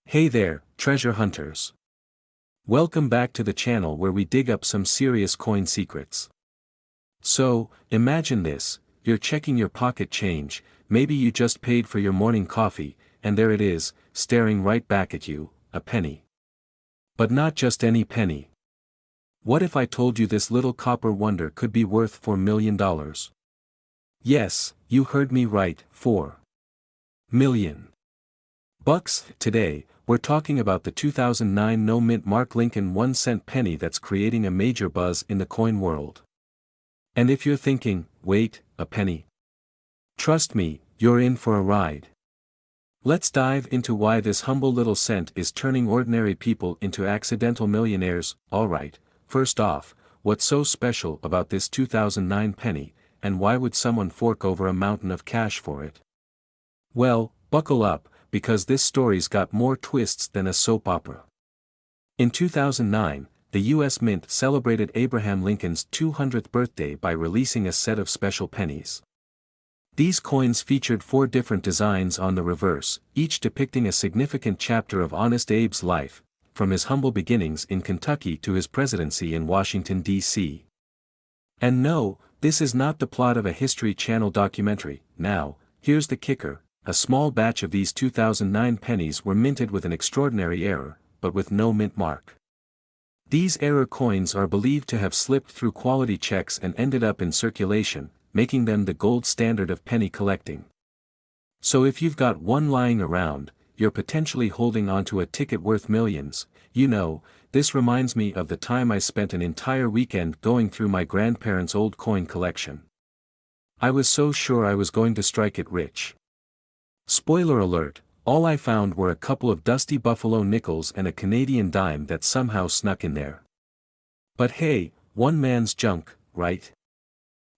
Hey there, treasure hunters. Welcome back to the channel where we dig up some serious coin secrets. So, imagine this, you're checking your pocket change, maybe you just paid for your morning coffee, and there it is, staring right back at you, a penny. But not just any penny. What if I told you this little copper wonder could be worth $4 million? Yes, you heard me right, $4 million. Today, we're talking about the 2009 no-mint Mark Lincoln 1-cent penny that's creating a major buzz in the coin world. And if you're thinking, wait, a penny? Trust me, you're in for a ride. Let's dive into why this humble little cent is turning ordinary people into accidental millionaires. Alright, first off, what's so special about this 2009 penny, and why would someone fork over a mountain of cash for it? Well, buckle up, because this story's got more twists than a soap opera. In 2009, the U.S. Mint celebrated Abraham Lincoln's 200th birthday by releasing a set of special pennies. These coins featured 4 different designs on the reverse, each depicting a significant chapter of Honest Abe's life, from his humble beginnings in Kentucky to his presidency in Washington, D.C. And no, this is not the plot of a History Channel documentary. Now, here's the kicker. A small batch of these 2009 pennies were minted with an extraordinary error, but with no mint mark. These error coins are believed to have slipped through quality checks and ended up in circulation, making them the gold standard of penny collecting. So if you've got one lying around, you're potentially holding onto a ticket worth millions. You know, this reminds me of the time I spent an entire weekend going through my grandparents' old coin collection. I was so sure I was going to strike it rich. Spoiler alert, all I found were a couple of dusty buffalo nickels and a Canadian dime that somehow snuck in there. But hey, one man's junk, right?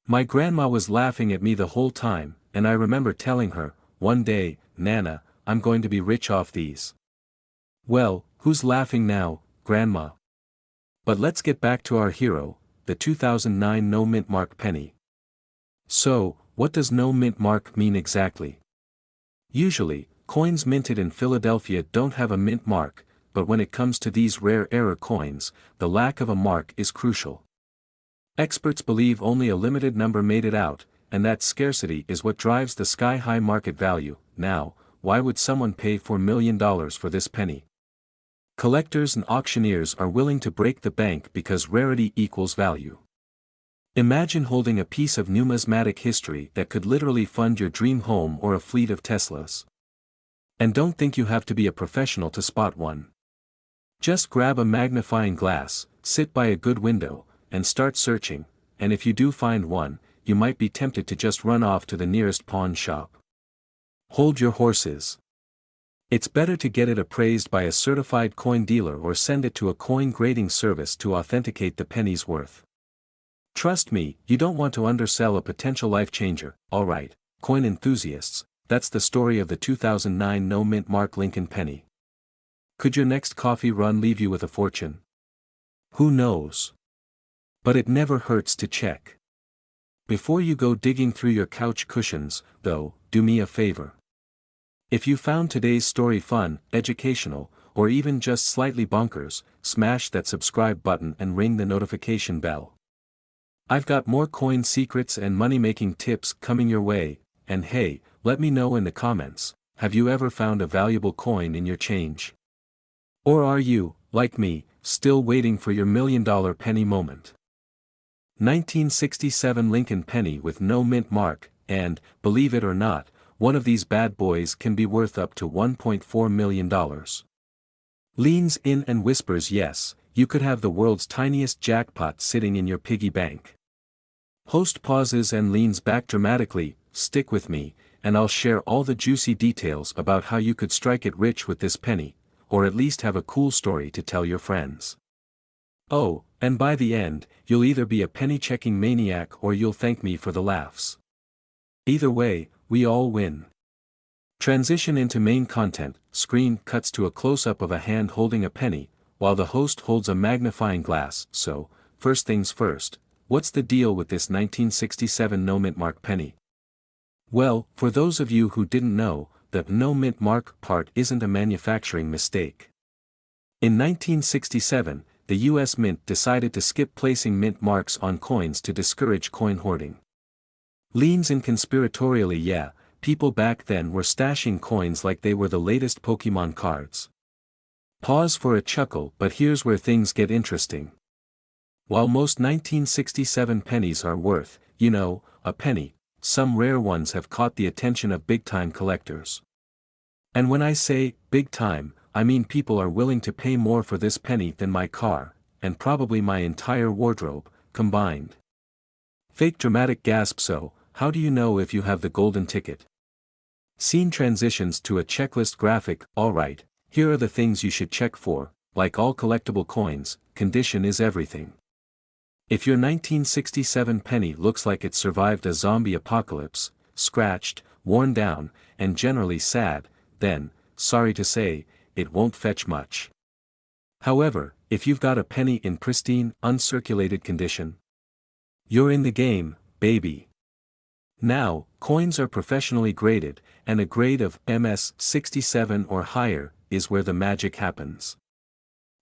My grandma was laughing at me the whole time, and I remember telling her, one day, Nana, I'm going to be rich off these. Well, who's laughing now, Grandma? But let's get back to our hero, the 2009 no mint mark penny. So, what does no mint mark mean exactly? Usually, coins minted in Philadelphia don't have a mint mark, but when it comes to these rare error coins, the lack of a mark is crucial. Experts believe only a limited number made it out, and that scarcity is what drives the sky-high market value. Now, why would someone pay $4 million for this penny? Collectors and auctioneers are willing to break the bank because rarity equals value. Imagine holding a piece of numismatic history that could literally fund your dream home or a fleet of Teslas. And don't think you have to be a professional to spot one. Just grab a magnifying glass, sit by a good window, and start searching, and if you do find one, you might be tempted to just run off to the nearest pawn shop. Hold your horses. It's better to get it appraised by a certified coin dealer or send it to a coin grading service to authenticate the penny's worth. Trust me, you don't want to undersell a potential life changer. Alright, coin enthusiasts, that's the story of the 2009 no mint Mark Lincoln penny. Could your next coffee run leave you with a fortune? Who knows? But it never hurts to check. Before you go digging through your couch cushions, though, do me a favor. If you found today's story fun, educational, or even just slightly bonkers, smash that subscribe button and ring the notification bell. I've got more coin secrets and money-making tips coming your way, and hey, let me know in the comments, have you ever found a valuable coin in your change? Or are you, like me, still waiting for your $1 million penny moment? 1967 Lincoln penny with no mint mark, and, believe it or not, one of these bad boys can be worth up to $1.4 million. Leans in and whispers yes, you could have the world's tiniest jackpot sitting in your piggy bank. Host pauses and leans back dramatically, stick with me, and I'll share all the juicy details about how you could strike it rich with this penny, or at least have a cool story to tell your friends. Oh, and by the end, you'll either be a penny-checking maniac or you'll thank me for the laughs. Either way, we all win. Transition into main content, screen cuts to a close-up of a hand holding a penny, while the host holds a magnifying glass. So, first things first, what's the deal with this 1967 no mint mark penny? Well, for those of you who didn't know, the no mint mark part isn't a manufacturing mistake. In 1967, the US Mint decided to skip placing mint marks on coins to discourage coin hoarding. Leans in conspiratorially, yeah, people back then were stashing coins like they were the latest Pokemon cards. Pause for a chuckle, but here's where things get interesting. While most 1967 pennies are worth, a penny, some rare ones have caught the attention of big-time collectors. And when I say big time, I mean people are willing to pay more for this penny than my car, and probably my entire wardrobe, combined. Fake dramatic gasp. So, how do you know if you have the golden ticket? Scene transitions to a checklist graphic. Alright, here are the things you should check for. Like all collectible coins, condition is everything. If your 1967 penny looks like it survived a zombie apocalypse, scratched, worn down, and generally sad, then, sorry to say, it won't fetch much. However, if you've got a penny in pristine, uncirculated condition, you're in the game, baby. Now, coins are professionally graded, and a grade of MS 67 or higher is where the magic happens.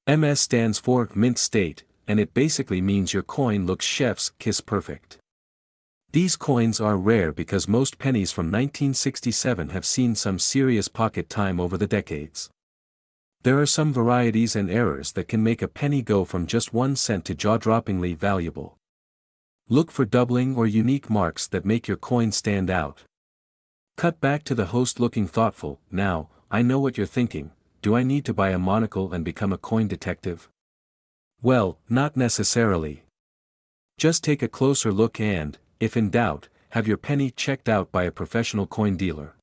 MS stands for mint state, and it basically means your coin looks chef's kiss perfect. These coins are rare because most pennies from 1967 have seen some serious pocket time over the decades. There are some varieties and errors that can make a penny go from just 1 cent to jaw-droppingly valuable. Look for doubling or unique marks that make your coin stand out. Cut back to the host looking thoughtful. Now, I know what you're thinking, do I need to buy a monocle and become a coin detective? Well, not necessarily. Just take a closer look and, if in doubt, have your penny checked out by a professional coin dealer.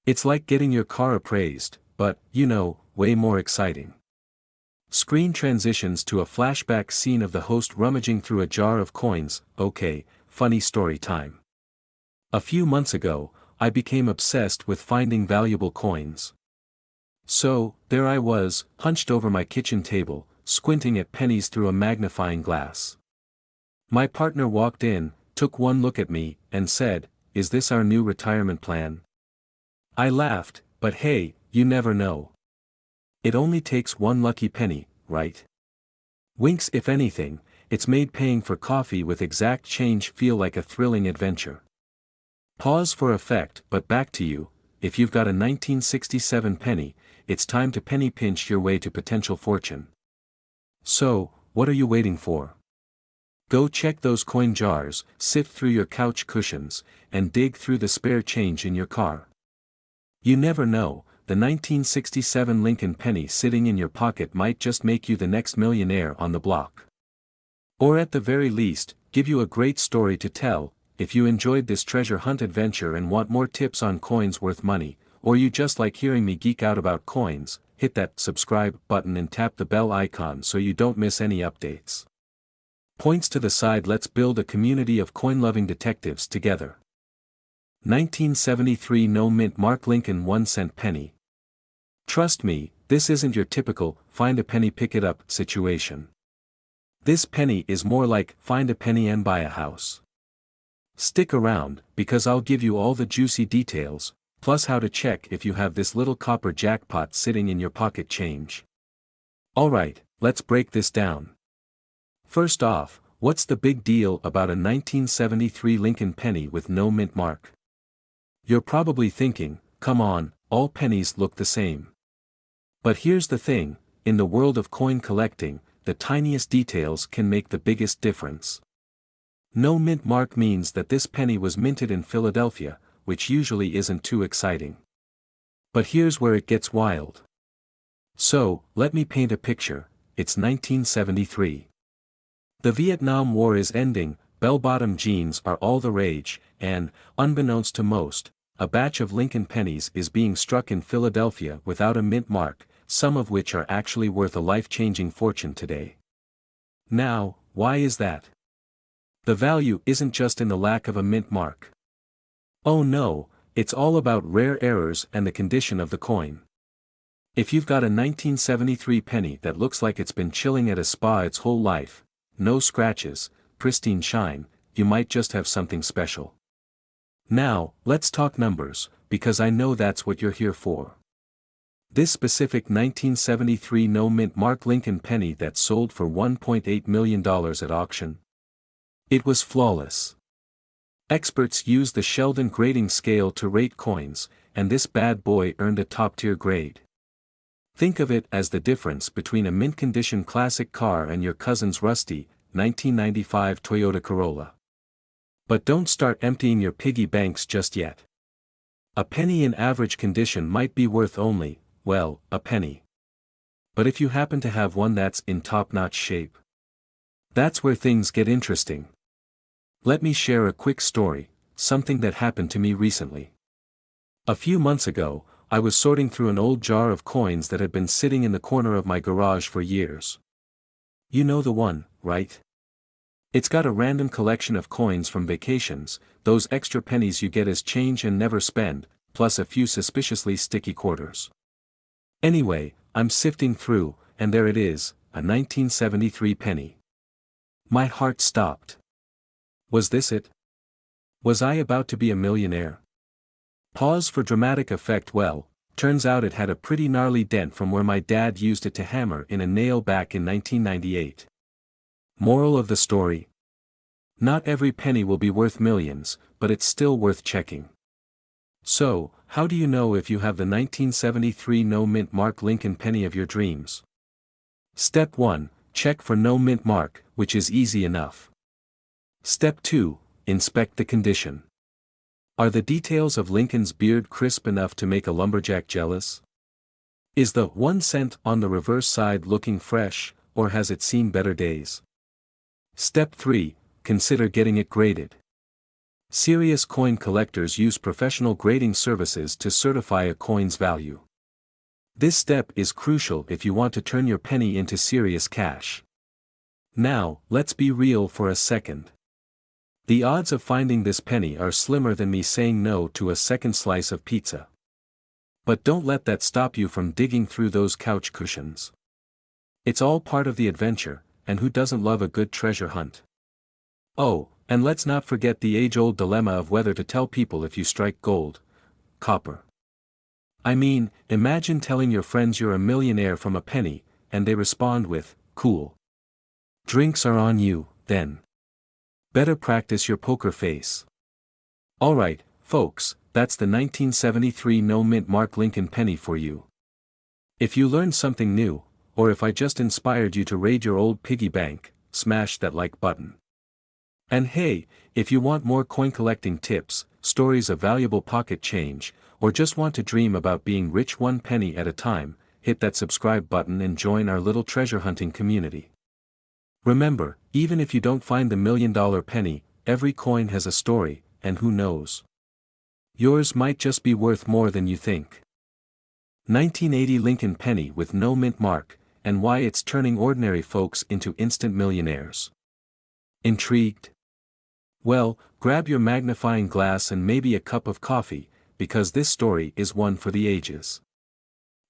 It's like getting your car appraised, but, way more exciting. Screen transitions to a flashback scene of the host rummaging through a jar of coins. Okay, funny story time. A few months ago, I became obsessed with finding valuable coins. So, there I was, hunched over my kitchen table, squinting at pennies through a magnifying glass. My partner walked in, took one look at me, and said, "Is this our new retirement plan?" I laughed, but hey, you never know. It only takes one lucky penny, right? Winks. If anything, it's made paying for coffee with exact change feel like a thrilling adventure. Pause for effect, but back to you. If you've got a 1967 penny, it's time to penny pinch your way to potential fortune. So, what are you waiting for? Go check those coin jars, sift through your couch cushions, and dig through the spare change in your car. You never know, the 1967 Lincoln penny sitting in your pocket might just make you the next millionaire on the block. Or at the very least, give you a great story to tell. If you enjoyed this treasure hunt adventure and want more tips on coins worth money, or you just like hearing me geek out about coins, hit that subscribe button and tap the bell icon so you don't miss any updates. Points to the side. Let's build a community of coin-loving detectives together. 1973 no mint mark Lincoln 1-cent penny. Trust me, this isn't your typical find a penny pick it up situation. This penny is more like find a penny and buy a house. Stick around, because I'll give you all the juicy details, plus how to check if you have this little copper jackpot sitting in your pocket change. Alright, let's break this down. First off, what's the big deal about a 1973 Lincoln penny with no mint mark? You're probably thinking, come on, all pennies look the same. But here's the thing, in the world of coin collecting, the tiniest details can make the biggest difference. No mint mark means that this penny was minted in Philadelphia, which usually isn't too exciting. But here's where it gets wild. So, let me paint a picture. It's 1973. The Vietnam War is ending, bell-bottom jeans are all the rage, and, unbeknownst to most, a batch of Lincoln pennies is being struck in Philadelphia without a mint mark, some of which are actually worth a life-changing fortune today. Now, why is that? The value isn't just in the lack of a mint mark. Oh no, it's all about rare errors and the condition of the coin. If you've got a 1973 penny that looks like it's been chilling at a spa its whole life, no scratches, pristine shine, you might just have something special. Now, let's talk numbers, because I know that's what you're here for. This specific 1973 no-mint Mark Lincoln penny that sold for $1.8 million at auction. It was flawless. Experts used the Sheldon grading scale to rate coins, and this bad boy earned a top-tier grade. Think of it as the difference between a mint-condition classic car and your cousin's rusty, 1995 Toyota Corolla. But don't start emptying your piggy banks just yet. A penny in average condition might be worth only, well, a penny. But if you happen to have one that's in top-notch shape, that's where things get interesting. Let me share a quick story, something that happened to me recently. A few months ago, I was sorting through an old jar of coins that had been sitting in the corner of my garage for years. You know the one, right? It's got a random collection of coins from vacations, those extra pennies you get as change and never spend, plus a few suspiciously sticky quarters. Anyway, I'm sifting through, and there it is, a 1973 penny. My heart stopped. Was this it? Was I about to be a millionaire? Pause for dramatic effect. Well, turns out it had a pretty gnarly dent from where my dad used it to hammer in a nail back in 1998. Moral of the story? Not every penny will be worth millions, but it's still worth checking. So, how do you know if you have the 1973 no-mint Mark Lincoln penny of your dreams? Step 1, check for no mint mark, which is easy enough. Step 2, inspect the condition. Are the details of Lincoln's beard crisp enough to make a lumberjack jealous? Is the 1 cent on the reverse side looking fresh, or has it seen better days? Step 3, consider getting it graded. Serious coin collectors use professional grading services to certify a coin's value. This step is crucial if you want to turn your penny into serious cash. Now, let's be real for a second. The odds of finding this penny are slimmer than me saying no to a second slice of pizza. But don't let that stop you from digging through those couch cushions. It's all part of the adventure, and who doesn't love a good treasure hunt? Oh, and let's not forget the age-old dilemma of whether to tell people if you strike gold, copper. I mean, imagine telling your friends you're a millionaire from a penny, and they respond with, "Cool. Drinks are on you, then. Better practice your poker face." Alright, folks, that's the 1973 no-mint Mark Lincoln penny for you. If you learned something new, or if I just inspired you to raid your old piggy bank, smash that like button. And hey, if you want more coin collecting tips, stories of valuable pocket change, or just want to dream about being rich one penny at a time, hit that subscribe button and join our little treasure hunting community. Remember, even if you don't find the $1 million penny, every coin has a story, and who knows? Yours might just be worth more than you think. 1980 Lincoln penny with no mint mark, and why it's turning ordinary folks into instant millionaires. Intrigued? Well, grab your magnifying glass and maybe a cup of coffee, because this story is one for the ages.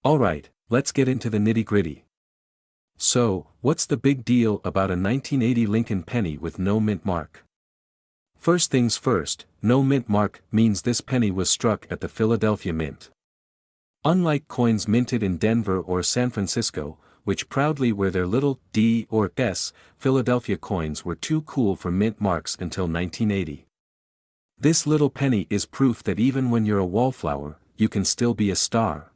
Alright, let's get into the nitty-gritty. So, what's the big deal about a 1980 Lincoln penny with no mint mark? First things first, no mint mark means this penny was struck at the Philadelphia Mint. Unlike coins minted in Denver or San Francisco, which proudly wear their little D or S, Philadelphia coins were too cool for mint marks until 1980. This little penny is proof that even when you're a wallflower, you can still be a star.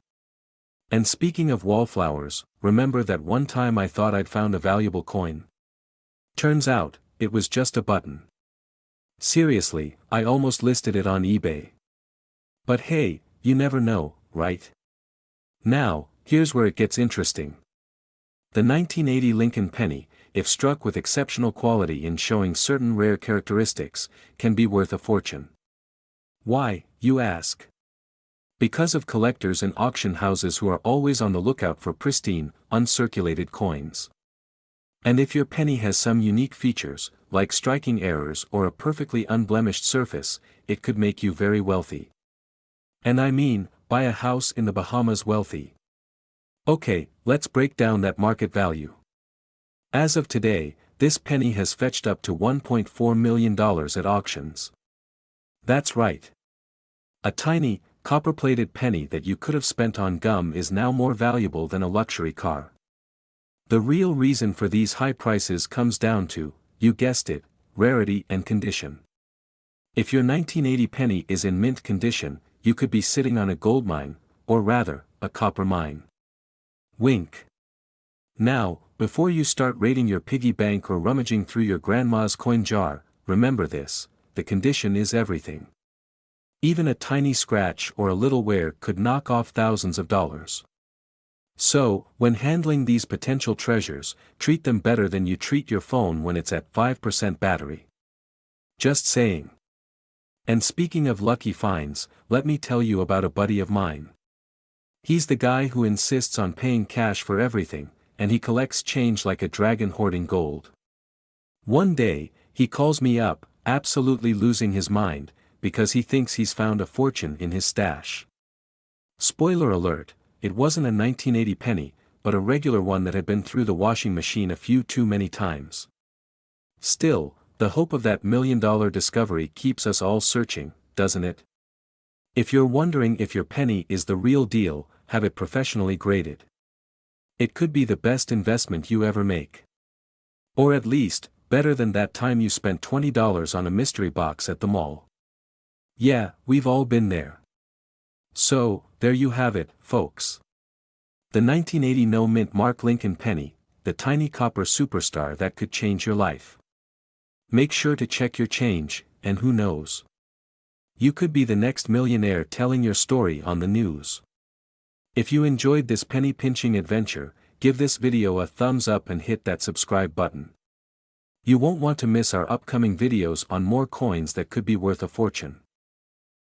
And speaking of wallflowers, remember that one time I thought I'd found a valuable coin? Turns out, it was just a button. Seriously, I almost listed it on eBay. But hey, you never know, right? Now, here's where it gets interesting. The 1980 Lincoln penny, if struck with exceptional quality in showing certain rare characteristics, can be worth a fortune. Why, you ask? Because of collectors and auction houses who are always on the lookout for pristine, uncirculated coins. And if your penny has some unique features, like striking errors or a perfectly unblemished surface, it could make you very wealthy. And I mean, buy a house in the Bahamas wealthy. Okay, let's break down that market value. As of today, this penny has fetched up to $1.4 million at auctions. That's right. A tiny, copper-plated penny that you could have spent on gum is now more valuable than a luxury car. The real reason for these high prices comes down to, you guessed it, rarity and condition. If your 1980 penny is in mint condition, you could be sitting on a gold mine, or rather, a copper mine. Wink. Now, before you start raiding your piggy bank or rummaging through your grandma's coin jar, remember this: the condition is everything. Even a tiny scratch or a little wear could knock off thousands of dollars. So, when handling these potential treasures, treat them better than you treat your phone when it's at 5% battery. Just saying. And speaking of lucky finds, let me tell you about a buddy of mine. He's the guy who insists on paying cash for everything, and he collects change like a dragon hoarding gold. One day, he calls me up, absolutely losing his mind, because he thinks he's found a fortune in his stash. Spoiler alert, it wasn't a 1980 penny, but a regular one that had been through the washing machine a few too many times. Still, the hope of that $1 million discovery keeps us all searching, doesn't it? If you're wondering if your penny is the real deal, have it professionally graded. It could be the best investment you ever make. Or at least, better than that time you spent $20 on a mystery box at the mall. Yeah, we've all been there. So, there you have it, folks. The 1980 no-mint Mark Lincoln penny, the tiny copper superstar that could change your life. Make sure to check your change, and who knows? You could be the next millionaire telling your story on the news. If you enjoyed this penny-pinching adventure, give this video a thumbs up and hit that subscribe button. You won't want to miss our upcoming videos on more coins that could be worth a fortune.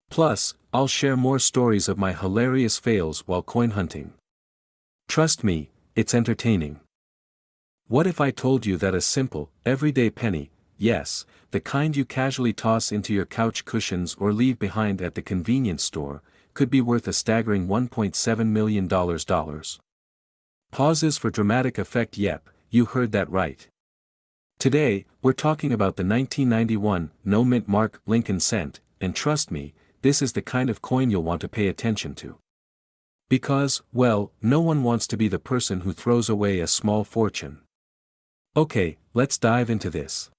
Plus, I'll share more stories of my hilarious fails while coin hunting. Trust me, it's entertaining. What if I told you that a simple, everyday penny, yes, the kind you casually toss into your couch cushions or leave behind at the convenience store, could be worth a staggering $1.7 million? Pauses for dramatic effect. Yep, you heard that right. Today, we're talking about the 1991 no-mint Mark Lincoln cent, and trust me, this is the kind of coin you'll want to pay attention to. Because, well, no one wants to be the person who throws away a small fortune. Okay, let's dive into this.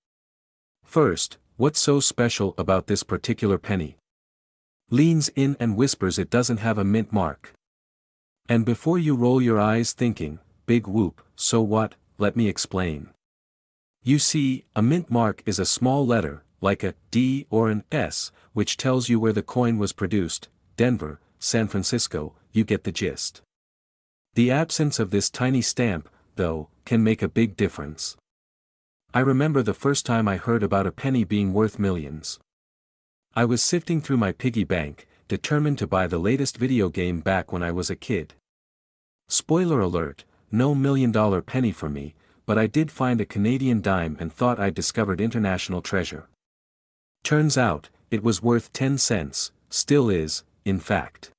First, what's so special about this particular penny? Leans in and whispers it doesn't have a mint mark. And before you roll your eyes thinking, big whoop, so what, let me explain. You see, a mint mark is a small letter, like a D or an S, which tells you where the coin was produced, Denver, San Francisco, you get the gist. The absence of this tiny stamp, though, can make a big difference. I remember the first time I heard about a penny being worth millions. I was sifting through my piggy bank, determined to buy the latest video game back when I was a kid. Spoiler alert, no $1 million penny for me, but I did find a Canadian dime and thought I'd discovered international treasure. Turns out, it was worth 10 cents, still is, in fact.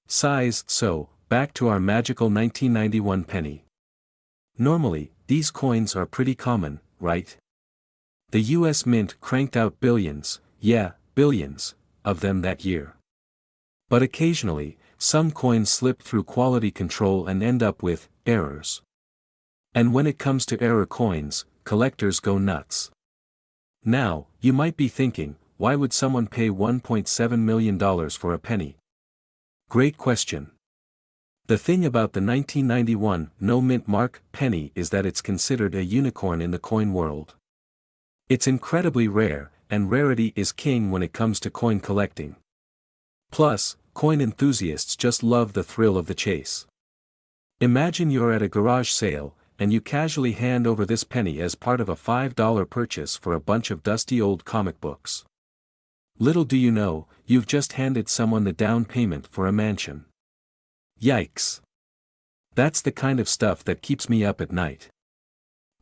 Size. So, back to our magical 1991 penny. Normally, these coins are pretty common, right? The US Mint cranked out billions, yeah, billions, of them that year. But occasionally, some coins slip through quality control and end up with errors. And when it comes to error coins, collectors go nuts. Now, you might be thinking, why would someone pay $1.7 million for a penny? Great question. The thing about the 1991 no-mint Mark penny is that it's considered a unicorn in the coin world. It's incredibly rare, and rarity is king when it comes to coin collecting. Plus, coin enthusiasts just love the thrill of the chase. Imagine you're at a garage sale, and you casually hand over this penny as part of a $5 purchase for a bunch of dusty old comic books. Little do you know, you've just handed someone the down payment for a mansion. Yikes. That's the kind of stuff that keeps me up at night.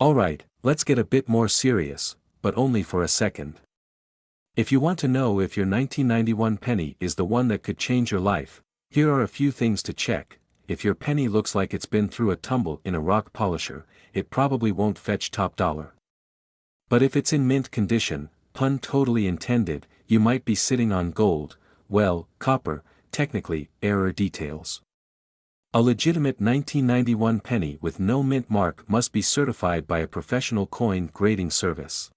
Alright, let's get a bit more serious, but only for a second. If you want to know if your 1991 penny is the one that could change your life, here are a few things to check. If your penny looks like it's been through a tumble in a rock polisher, it probably won't fetch top dollar. But if it's in mint condition, pun totally intended, you might be sitting on gold, well, copper, technically, error details. A legitimate 1991 penny with no mint mark must be certified by a professional coin grading service.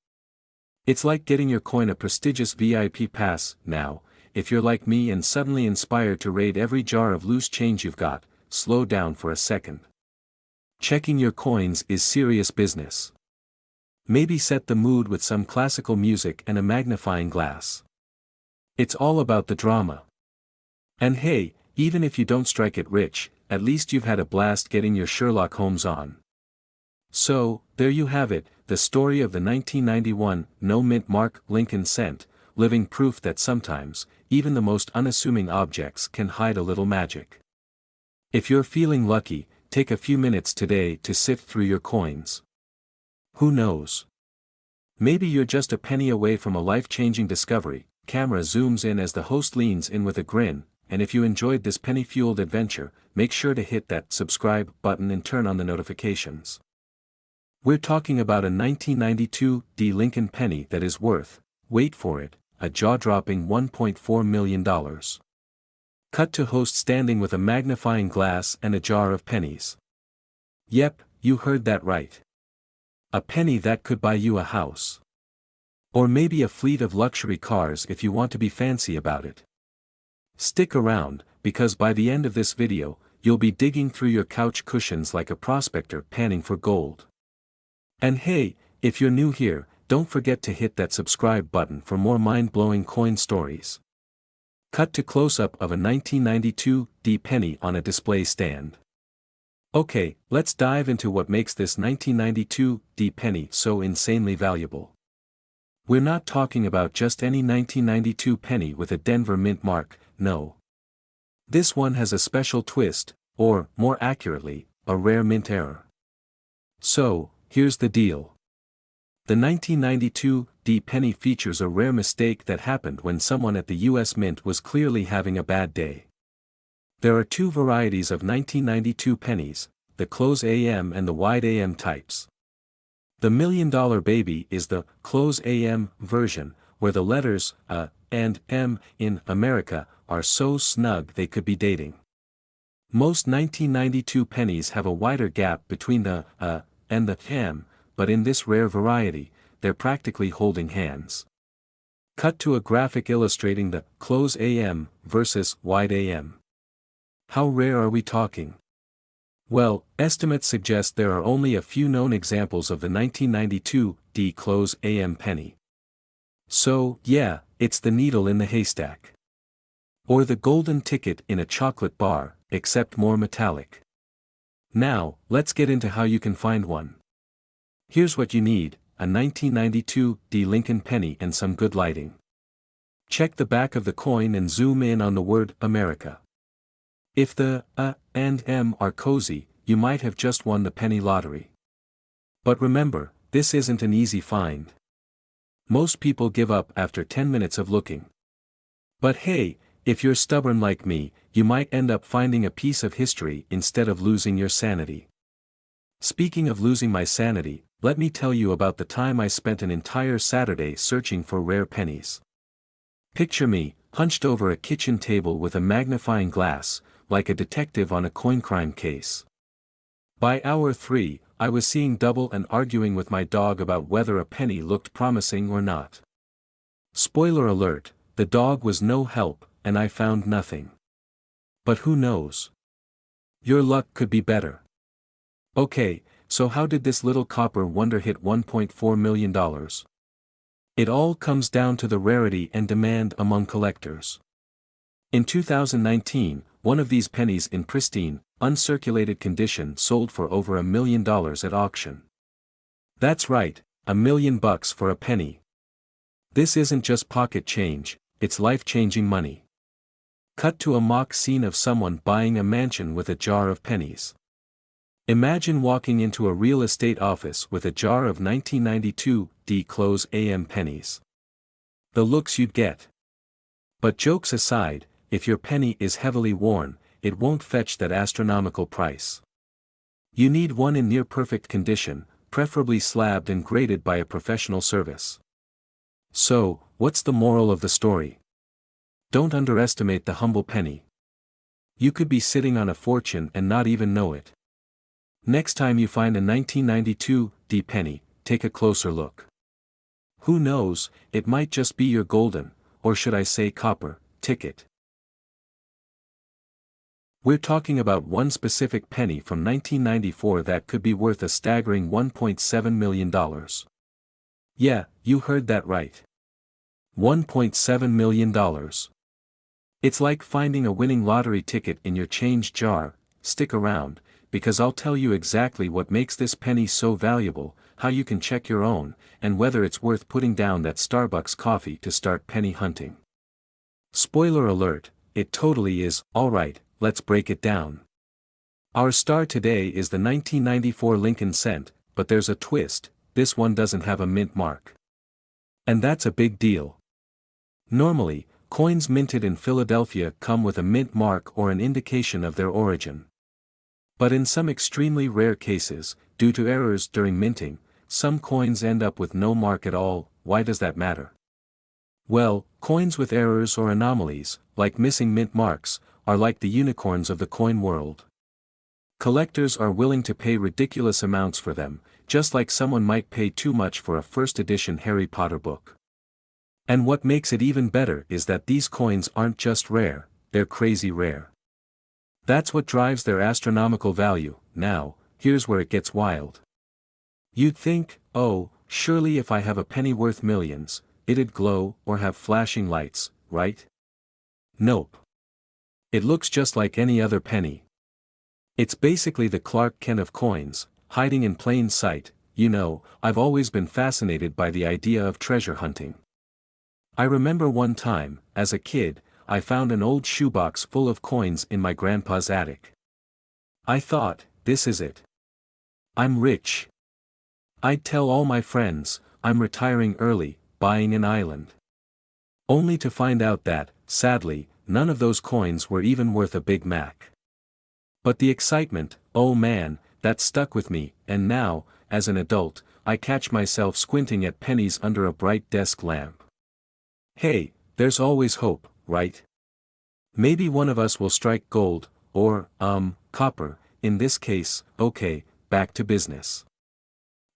It's like getting your coin a prestigious VIP pass. Now, if you're like me and suddenly inspired to raid every jar of loose change you've got, slow down for a second. Checking your coins is serious business. Maybe set the mood with some classical music and a magnifying glass. It's all about the drama. And hey, even if you don't strike it rich, at least you've had a blast getting your Sherlock Holmes on. So, there you have it, the story of the 1991 no mint mark Lincoln cent, living proof that sometimes, even the most unassuming objects can hide a little magic. If you're feeling lucky, take a few minutes today to sift through your coins. Who knows? Maybe you're just a penny away from a life-changing discovery. Camera zooms in as the host leans in with a grin, and if you enjoyed this penny-fueled adventure, make sure to hit that subscribe button and turn on the notifications. We're talking about a 1992 Lincoln penny that is worth, wait for it, a jaw-dropping $1.4 million. Cut to host standing with a magnifying glass and a jar of pennies. Yep, you heard that right. A penny that could buy you a house. Or maybe a fleet of luxury cars if you want to be fancy about it. Stick around, because by the end of this video, you'll be digging through your couch cushions like a prospector panning for gold. And hey, if you're new here, don't forget to hit that subscribe button for more mind-blowing coin stories. Cut to close-up of a 1992 penny on a display stand. Okay, let's dive into what makes this 1992 penny so insanely valuable. We're not talking about just any 1992 penny with a Denver mint mark, no. This one has a special twist, or, more accurately, a rare mint error. So, here's the deal. The 1992 penny features a rare mistake that happened when someone at the US Mint was clearly having a bad day. There are two varieties of 1992 pennies, the close AM and the wide AM types. The $1 Million Baby is the close AM version, where the letters A and M in America are so snug they could be dating. Most 1992 pennies have a wider gap between the A and the M, but in this rare variety, they're practically holding hands. Cut to a graphic illustrating the close AM versus wide AM. How rare are we talking? Well, estimates suggest there are only a few known examples of the 1992 close AM penny. So, yeah, it's the needle in the haystack. Or the golden ticket in a chocolate bar, except more metallic. Now, let's get into how you can find one. Here's what you need: a 1992 Lincoln penny and some good lighting. Check the back of the coin and zoom in on the word America. If the A and M are cozy, you might have just won the penny lottery. But remember, this isn't an easy find. Most people give up after 10 minutes of looking. But hey, if you're stubborn like me, you might end up finding a piece of history instead of losing your sanity. Speaking of losing my sanity, let me tell you about the time I spent an entire Saturday searching for rare pennies. Picture me, hunched over a kitchen table with a magnifying glass, like a detective on a coin crime case. By hour 3, I was seeing double and arguing with my dog about whether a penny looked promising or not. Spoiler alert, the dog was no help, and I found nothing. But who knows? Your luck could be better. Okay, so how did this little copper wonder hit $1.4 million? It all comes down to the rarity and demand among collectors. In 2019, one of these pennies in pristine, uncirculated condition sold for over $1 million at auction. That's right, $1 million for a penny. This isn't just pocket change, it's life-changing money. Cut to a mock scene of someone buying a mansion with a jar of pennies. Imagine walking into a real estate office with a jar of 1992 close AM pennies. The looks you'd get. But jokes aside, if your penny is heavily worn, it won't fetch that astronomical price. You need one in near-perfect condition, preferably slabbed and graded by a professional service. So, what's the moral of the story? Don't underestimate the humble penny. You could be sitting on a fortune and not even know it. Next time you find a 1992 D penny, take a closer look. Who knows, it might just be your golden, or should I say copper, ticket. We're talking about one specific penny from 1994 that could be worth a staggering $1.7 million. Yeah, you heard that right. $1.7 million. It's like finding a winning lottery ticket in your change jar. Stick around, because I'll tell you exactly what makes this penny so valuable, how you can check your own, and whether it's worth putting down that Starbucks coffee to start penny hunting. Spoiler alert, it totally is. Alright, let's break it down. Our star today is the 1994 Lincoln cent, but there's a twist, this one doesn't have a mint mark. And that's a big deal. Normally, coins minted in Philadelphia come with a mint mark or an indication of their origin. But in some extremely rare cases, due to errors during minting, some coins end up with no mark at all. Why does that matter? Well, coins with errors or anomalies, like missing mint marks, are like the unicorns of the coin world. Collectors are willing to pay ridiculous amounts for them, just like someone might pay too much for a first edition Harry Potter book. And what makes it even better is that these coins aren't just rare, they're crazy rare. That's what drives their astronomical value. Now, here's where it gets wild. You'd think, oh, surely if I have a penny worth millions, it'd glow or have flashing lights, right? Nope. It looks just like any other penny. It's basically the Clark Kent of coins, hiding in plain sight. You know, I've always been fascinated by the idea of treasure hunting. I remember one time, as a kid, I found an old shoebox full of coins in my grandpa's attic. I thought, this is it. I'm rich. I'd tell all my friends, I'm retiring early, buying an island. Only to find out that, sadly, none of those coins were even worth a Big Mac. But the excitement, oh man, that stuck with me, and now, as an adult, I catch myself squinting at pennies under a bright desk lamp. Hey, there's always hope, right? Maybe one of us will strike gold, or, copper, in this case. Okay, back to business.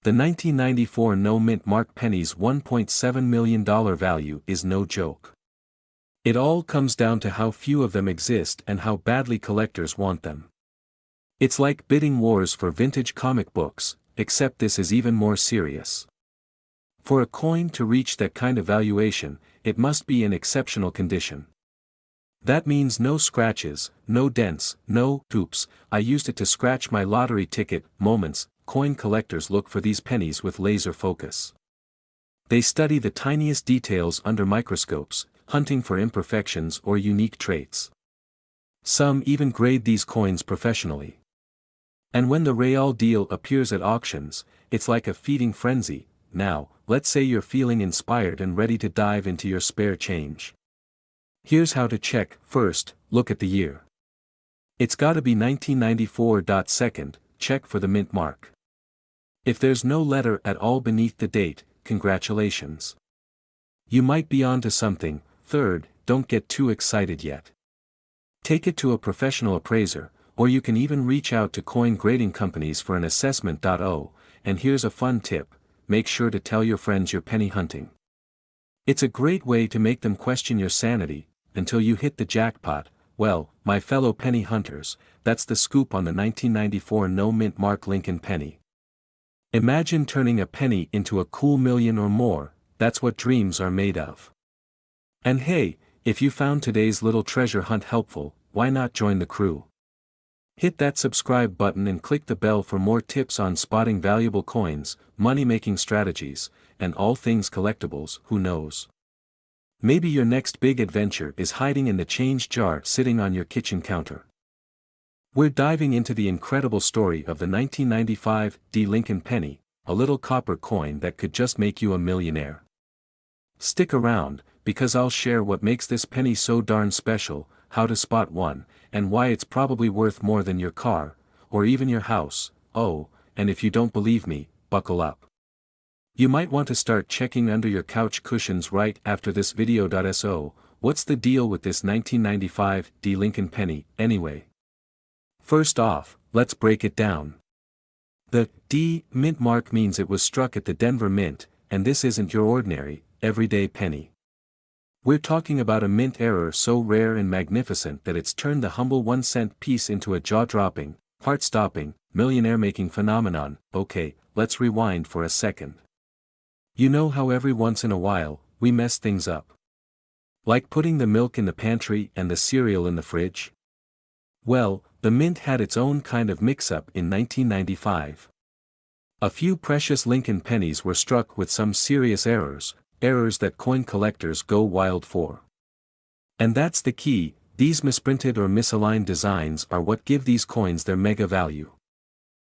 The 1994 no-mint mark penny's $1.7 million value is no joke. It all comes down to how few of them exist and how badly collectors want them. It's like bidding wars for vintage comic books, except this is even more serious. For a coin to reach that kind of valuation, it must be in exceptional condition. That means no scratches, no dents, no "oops, I used it to scratch my lottery ticket" moments. Coin collectors look for these pennies with laser focus. They study the tiniest details under microscopes, hunting for imperfections or unique traits. Some even grade these coins professionally. And when the real deal appears at auctions, it's like a feeding frenzy. Now, let's say you're feeling inspired and ready to dive into your spare change. Here's how to check. First, look at the year. It's gotta be 1994. Second, check for the mint mark. If there's no letter at all beneath the date, congratulations. You might be onto something. Third, don't get too excited yet. Take it to a professional appraiser, or you can even reach out to coin grading companies for an assessment. And here's a fun tip. Make sure to tell your friends you're penny hunting. It's a great way to make them question your sanity, until you hit the jackpot. Well, my fellow penny hunters, that's the scoop on the 1994 no-mint mark Lincoln penny. Imagine turning a penny into a cool million or more. That's what dreams are made of. And hey, if you found today's little treasure hunt helpful, why not join the crew? Hit that subscribe button and click the bell for more tips on spotting valuable coins, money-making strategies, and all things collectibles. Who knows? Maybe your next big adventure is hiding in the change jar sitting on your kitchen counter. We're diving into the incredible story of the 1995 D Lincoln penny, a little copper coin that could just make you a millionaire. Stick around, because I'll share what makes this penny so darn special, how to spot one, and why it's probably worth more than your car, or even your house. Oh, and if you don't believe me, buckle up. You might want to start checking under your couch cushions right after this video. So, what's the deal with this 1995 D Lincoln penny, anyway? First off, let's break it down. The D mint mark means it was struck at the Denver Mint, and this isn't your ordinary, everyday penny. We're talking about a mint error so rare and magnificent that it's turned the humble 1-cent piece into a jaw-dropping, heart-stopping, millionaire-making phenomenon. Okay, let's rewind for a second. You know how every once in a while, we mess things up? Like putting the milk in the pantry and the cereal in the fridge? Well, the mint had its own kind of mix-up in 1995. A few precious Lincoln pennies were struck with some serious errors that coin collectors go wild for. And that's the key, these misprinted or misaligned designs are what give these coins their mega value.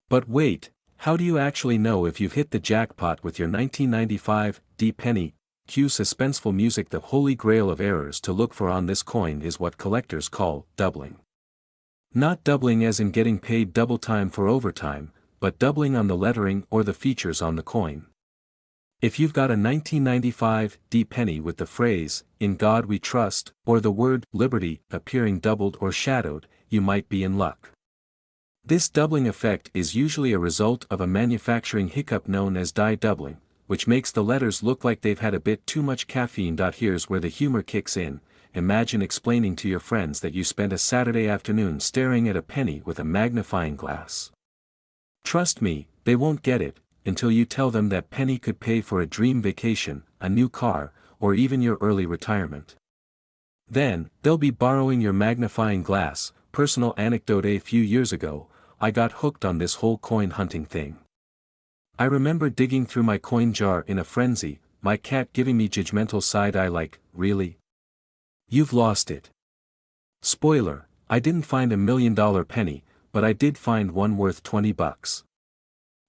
But wait, how do you actually know if you've hit the jackpot with your 1995 D penny? Cue suspenseful music. The holy grail of errors to look for on this coin is what collectors call doubling. Not doubling as in getting paid double time for overtime, but doubling on the lettering or the features on the coin. If you've got a 1995 D penny with the phrase, "In God We Trust," or the word, "Liberty," appearing doubled or shadowed, you might be in luck. This doubling effect is usually a result of a manufacturing hiccup known as die doubling, which makes the letters look like they've had a bit too much caffeine. Here's where the humor kicks in. Imagine explaining to your friends that you spent a Saturday afternoon staring at a penny with a magnifying glass. Trust me, they won't get it, until you tell them that penny could pay for a dream vacation, a new car, or even your early retirement. Then, they'll be borrowing your magnifying glass. Personal anecdote: a few years ago, I got hooked on this whole coin hunting thing. I remember digging through my coin jar in a frenzy, my cat giving me judgmental side-eye like, "Really? You've lost it." Spoiler, I didn't find a $1 million penny, but I did find one worth $20.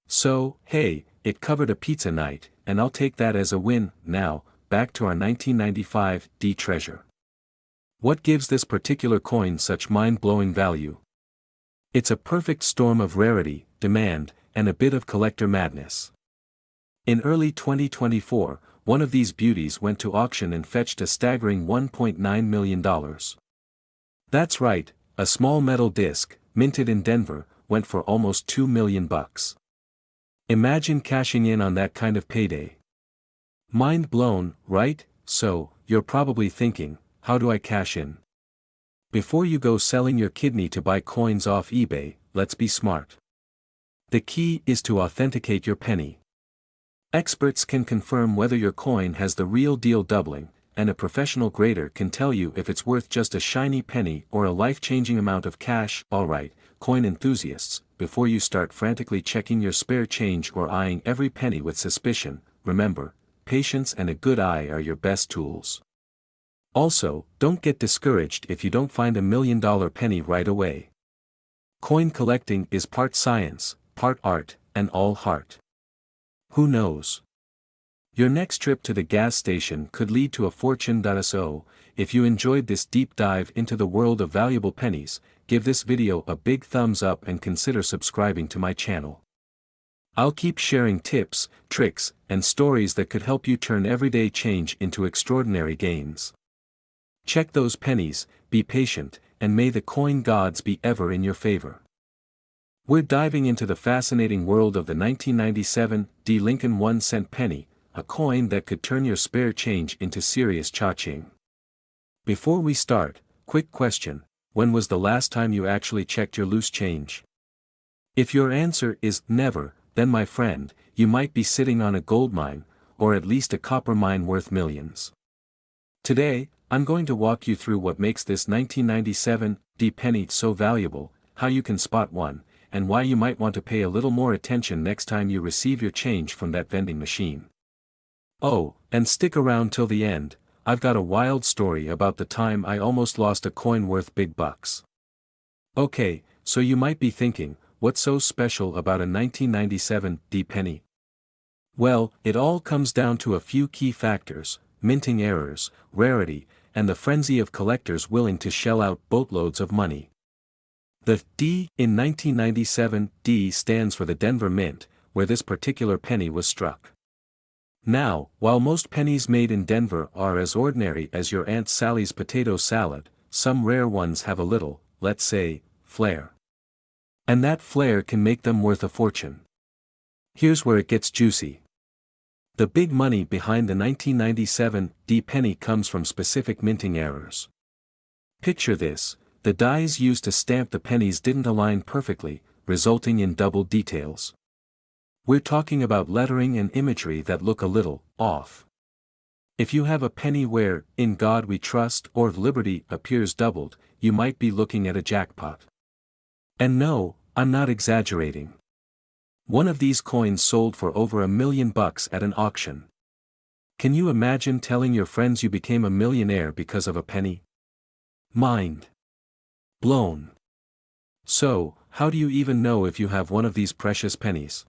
So, hey, it covered a pizza night, and I'll take that as a win. Now, back to our 1995 D treasure. What gives this particular coin such mind-blowing value? It's a perfect storm of rarity, demand, and a bit of collector madness. In early 2024, one of these beauties went to auction and fetched a staggering $1.9 million. That's right, a small metal disc, minted in Denver, went for almost $2 million. Imagine cashing in on that kind of payday. Mind blown, right? So, you're probably thinking, how do I cash in? Before you go selling your kidney to buy coins off eBay, let's be smart. The key is to authenticate your penny. Experts can confirm whether your coin has the real deal doubling, and a professional grader can tell you if it's worth just a shiny penny or a life-changing amount of cash. Alright, coin enthusiasts, before you start frantically checking your spare change or eyeing every penny with suspicion, remember, patience and a good eye are your best tools. Also, don't get discouraged if you don't find a $1 million penny right away. Coin collecting is part science, part art, and all heart. Who knows? Your next trip to the gas station could lead to a fortune. So, if you enjoyed this deep dive into the world of valuable pennies, give this video a big thumbs up and consider subscribing to my channel. I'll keep sharing tips, tricks, and stories that could help you turn everyday change into extraordinary gains. Check those pennies, be patient, and may the coin gods be ever in your favor. We're diving into the fascinating world of the 1997 D Lincoln 1-cent penny, a coin that could turn your spare change into serious cha-ching. Before we start, quick question, when was the last time you actually checked your loose change? If your answer is never, then my friend, you might be sitting on a gold mine, or at least a copper mine worth millions. Today, I'm going to walk you through what makes this 1997 D penny so valuable, how you can spot one, and why you might want to pay a little more attention next time you receive your change from that vending machine. Oh, and stick around till the end, I've got a wild story about the time I almost lost a coin worth big bucks. Okay, so you might be thinking, what's so special about a 1997 D penny? Well, it all comes down to a few key factors: minting errors, rarity, and the frenzy of collectors willing to shell out boatloads of money. The D in 1997 D stands for the Denver Mint, where this particular penny was struck. Now, while most pennies made in Denver are as ordinary as your Aunt Sally's potato salad, some rare ones have a little, let's say, flair. And that flair can make them worth a fortune. Here's where it gets juicy. The big money behind the 1997 D penny comes from specific minting errors. Picture this: the dies used to stamp the pennies didn't align perfectly, resulting in double details. We're talking about lettering and imagery that look a little off. If you have a penny where "In God We Trust" or "Liberty" appears doubled, you might be looking at a jackpot. And no, I'm not exaggerating. One of these coins sold for over $1 million at an auction. Can you imagine telling your friends you became a millionaire because of a penny? Mind blown. So, how do you even know if you have one of these precious pennies?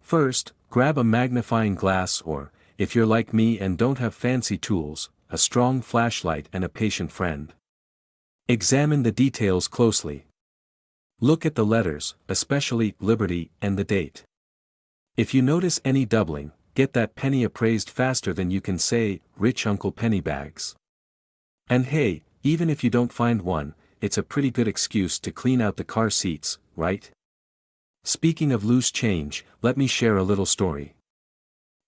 First, grab a magnifying glass or, if you're like me and don't have fancy tools, a strong flashlight and a patient friend. Examine the details closely. Look at the letters, especially "Liberty" and the date. If you notice any doubling, get that penny appraised faster than you can say, "Rich Uncle Pennybags." And hey, even if you don't find one, it's a pretty good excuse to clean out the car seats, right? Speaking of loose change, let me share a little story.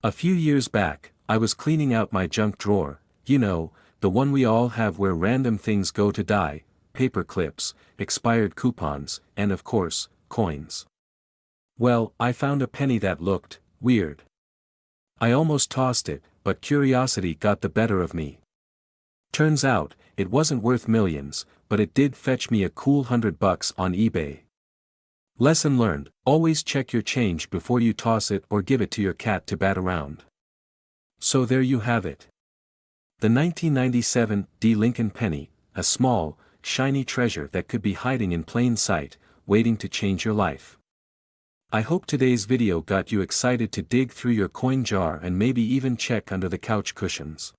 A few years back, I was cleaning out my junk drawer, you know, the one we all have where random things go to die: paper clips, expired coupons, and of course, coins. Well, I found a penny that looked weird. I almost tossed it, but curiosity got the better of me. Turns out, it wasn't worth millions, but it did fetch me a cool $100 on eBay. Lesson learned: always check your change before you toss it or give it to your cat to bat around. So there you have it. The 1997 D Lincoln penny, a small, shiny treasure that could be hiding in plain sight, waiting to change your life. I hope today's video got you excited to dig through your coin jar and maybe even check under the couch cushions.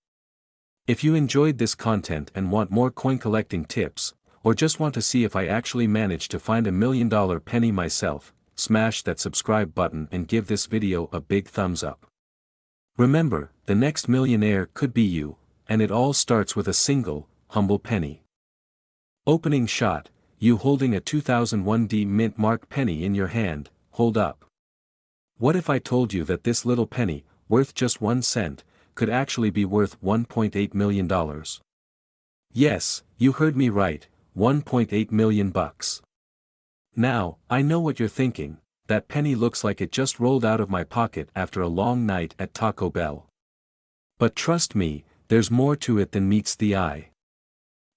If you enjoyed this content and want more coin collecting tips, or just want to see if I actually managed to find $1 million penny myself, smash that subscribe button and give this video a big thumbs up. Remember, the next millionaire could be you, and it all starts with a single, humble penny. Opening shot: you holding a 2001 D mint mark penny in your hand. Hold up. What if I told you that this little penny, worth just 1 cent, could actually be worth $1.8 million? Yes, you heard me right, $1.8 million. Now, I know what you're thinking: that penny looks like it just rolled out of my pocket after a long night at Taco Bell. But trust me, there's more to it than meets the eye.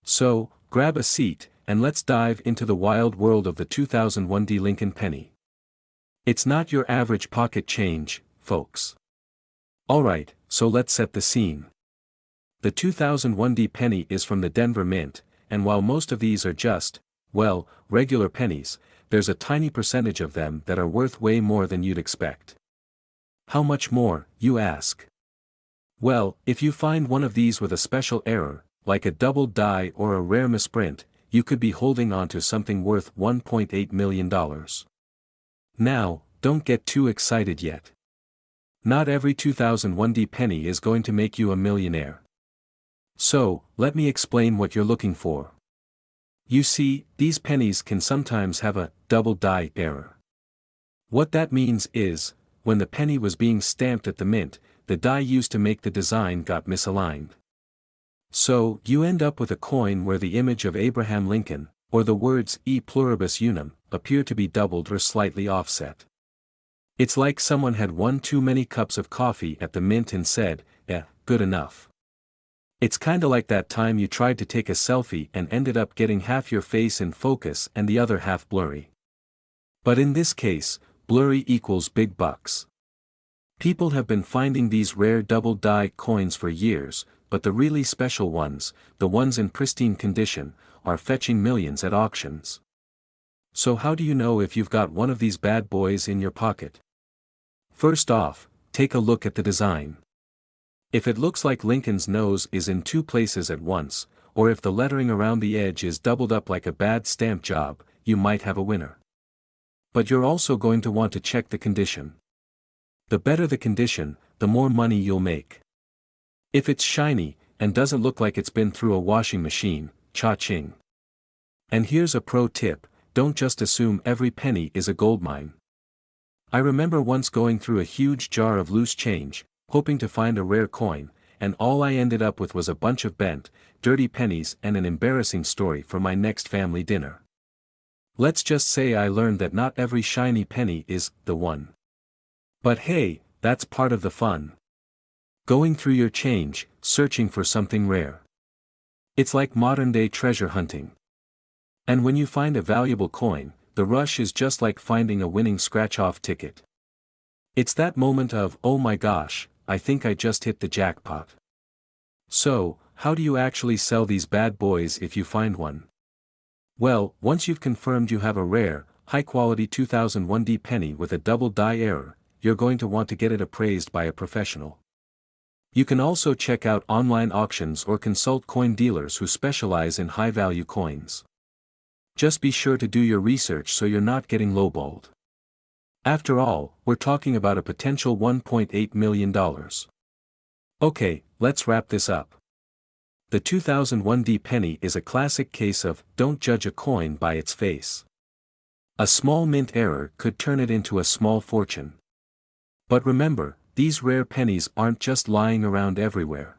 So, grab a seat, and let's dive into the wild world of the 2001 D Lincoln penny. It's not your average pocket change, folks. Alright, so let's set the scene. The 2001 D penny is from the Denver Mint, and while most of these are just, well, regular pennies, there's a tiny percentage of them that are worth way more than you'd expect. How much more, you ask? Well, if you find one of these with a special error, like a doubled die or a rare misprint, you could be holding on to something worth $1.8 million. Now, don't get too excited yet. Not every 2001 D penny is going to make you a millionaire. So, let me explain what you're looking for. You see, these pennies can sometimes have a double die error. What that means is, when the penny was being stamped at the mint, the die used to make the design got misaligned. So, you end up with a coin where the image of Abraham Lincoln, or the words "E pluribus unum," appear to be doubled or slightly offset. It's like someone had one too many cups of coffee at the mint and said, good enough. It's kinda like that time you tried to take a selfie and ended up getting half your face in focus and the other half blurry. But in this case, blurry equals big bucks. People have been finding these rare double die coins for years, but the really special ones, the ones in pristine condition, are fetching millions at auctions. So how do you know if you've got one of these bad boys in your pocket? First off, take a look at the design. If it looks like Lincoln's nose is in 2 places at once, or if the lettering around the edge is doubled up like a bad stamp job, you might have a winner. But you're also going to want to check the condition. The better the condition, the more money you'll make. If it's shiny, and doesn't look like it's been through a washing machine, cha-ching. And here's a pro tip, don't just assume every penny is a goldmine. I remember once going through a huge jar of loose change, hoping to find a rare coin, and all I ended up with was a bunch of bent, dirty pennies and an embarrassing story for my next family dinner. Let's just say I learned that not every shiny penny is the one. But hey, that's part of the fun. Going through your change, searching for something rare. It's like modern-day treasure hunting. And when you find a valuable coin, the rush is just like finding a winning scratch-off ticket. It's that moment of, oh my gosh, I think I just hit the jackpot. So, how do you actually sell these bad boys if you find one? Well, once you've confirmed you have a rare, high-quality 2001D penny with a double die error, you're going to want to get it appraised by a professional. You can also check out online auctions or consult coin dealers who specialize in high-value coins. Just be sure to do your research so you're not getting lowballed. After all, we're talking about a potential $1.8 million. Okay, let's wrap this up. The 2001D penny is a classic case of, don't judge a coin by its face. A small mint error could turn it into a small fortune. But remember, these rare pennies aren't just lying around everywhere.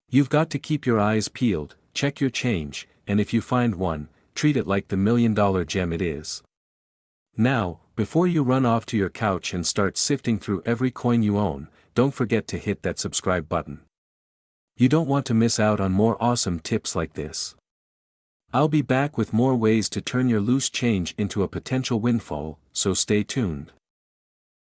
You've got to keep your eyes peeled, check your change, and if you find one, treat it like the $1 million gem it is. Now, before you run off to your couch and start sifting through every coin you own, don't forget to hit that subscribe button. You don't want to miss out on more awesome tips like this. I'll be back with more ways to turn your loose change into a potential windfall, so stay tuned.